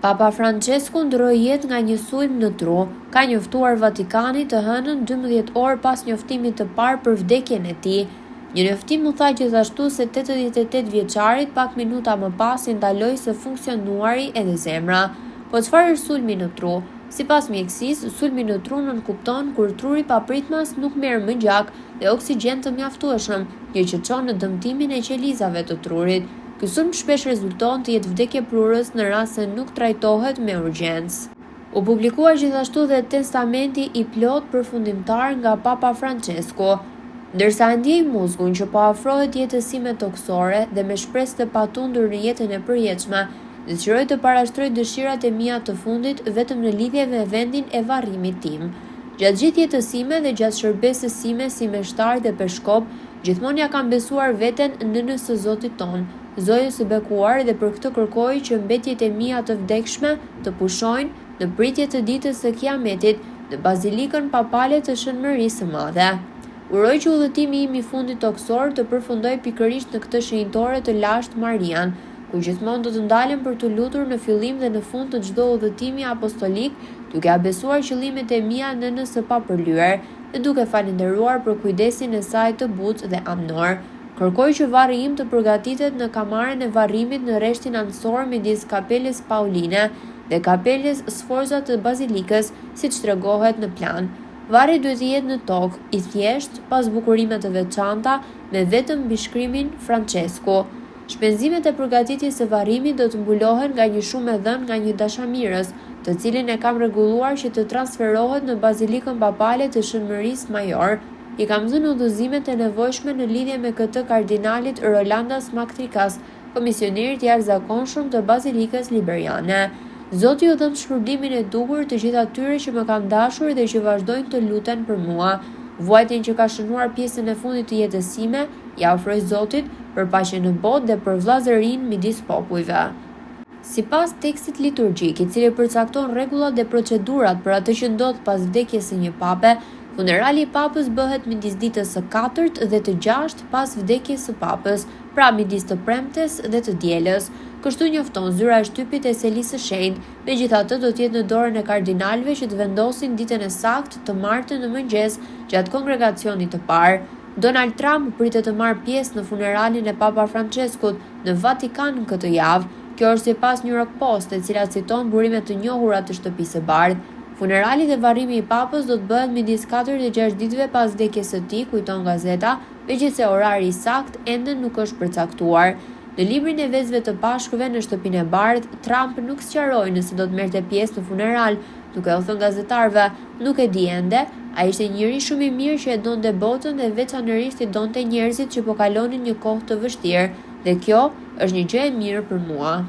Papa Francesku ndroi jetë nga një sulm në tru, ka njoftuar Vatikani të hënën 12 orë pas njoftimit të parë për vdekjen e tij. Një njoftim u tha gjithashtu se 88 vjeçarit pak minuta më pas i ndaloi së funksionuari edhe zemra. Po çfarë është sulmi në tru? Sipas mjekësisë, sulmi në tru nënkupton kur truri papritmas nuk merr më gjak dhe oksigjen të mjaftueshëm, gjë që çon në dëmtimin e qelizave të trurit. Ky sulm shpesh rezulton të jetë vdekje prurës në rast se nuk trajtohet me urgjencë. U publikua gjithashtu dhe testamenti i plot përfundimtar nga Papa Francesku. Ndërsa ndjej muzgun që po afrohet jetësime toksore dhe me shpresë të patundur në jetën e përjetshme, dëshiroj të parashtroj dëshirat e mia të fundit vetëm në lidhje me vendin e varrimit tim. Gjatë gjithë jetësime dhe gjatë shërbesës sime si meshtar dhe peshkop, gjithmonë ja kam besuar veten nënës së Zotit ton, Zojës së bekuar, dhe për këtë kërkoj që mbetjet e mia të vdekshme të pushojnë në pritje të ditës së Kiametit në bazilikën papale të Shënmërisë së Madhe. Uroj që udhëtimi im i fundit toksor të përfundoj pikërisht në këtë shenjtore të lashtë Marian, ku gjithmonë do të ndalem për të lutur në fillim dhe në fund të çdo udhëtimi apostolik, duke besuar qëllimet e mia nënës së papërlyer dhe duke falendëruar për kujdesin e saj të butë dhe amnor. Kërkoj që varri im të përgatitet në kamarën e varrimit në rreshtin anësor midis Kapelës Pauline dhe Kapelës Sforza të Bazilikës, siç tregohet në plan. Varri duhet të jetë në tokë, i thjeshtë, pas bukurime të veçanta, me vetëm mbishkrimin Francesku. Shpenzimet e përgatitjes së varrimit do të mbulohen nga një shumë e dhënë nga një dashamirës, të cilin e kam rregulluar që të transferohet në Bazilikën Papale të Shënmërisë Major. I kam dhënë udhëzimet e nevojshme në lidhje me këtë kardinalit Rolandas Maktrikas, komisionerit jashtëzakonshëm të Bazilikës Liberiane. Zoti ju dhëm shpërblimin e duhur të gjithë atyre që më kanë dashur dhe që vazhdojnë të luten për mua. Vuajtjen që ka shënuar pjesën e fundit të jetës sime, ja ofroj Zotit për paqe në botë dhe për vllazërinë midis popujve. Sipas tekstit liturgjik, i cili përcakton rregullat dhe procedurat për atë që ndodh pas vdekjes së një pape, funerali i papës bëhet midis ditës së 4 dhe të 6 pas vdekjes së papës, pra midis të premtes dhe të dielës. Kështu njofton zyra e shtypit e selisë së shenjtë, megjithatë do të jetë në dorën e kardinalëve që të vendosin ditën e saktë të martën në mëngjes gjatë kongregacionit të parë. Donald Trump pritet të marrë pjesë në funeralin e Papa Franceskut në Vatikan këtë javë. Kjo është sipas New York Post, e cila citon burime të njohura të shtëpisë së bardhë. Funerali dhe varrimi i papës do të bëhet midis 4 dhe 6 ditëve pas vdekjes së tij, kujton gazeta, megjithse orari i saktë ende nuk është përcaktuar. Në librin e vezëve të Pashkëve në shtëpinë e bardhë, Trump nuk sqaroi nëse do të merrte pjesë në funeral, duke u thënë gazetarëve, nuk e di ende. Ai ishte njëri shumë i mirë që e donte botën dhe veçanërisht i donte njerëzit që po kalonin një kohë të vështirë, dhe kjo është një gjë e mirë për mua.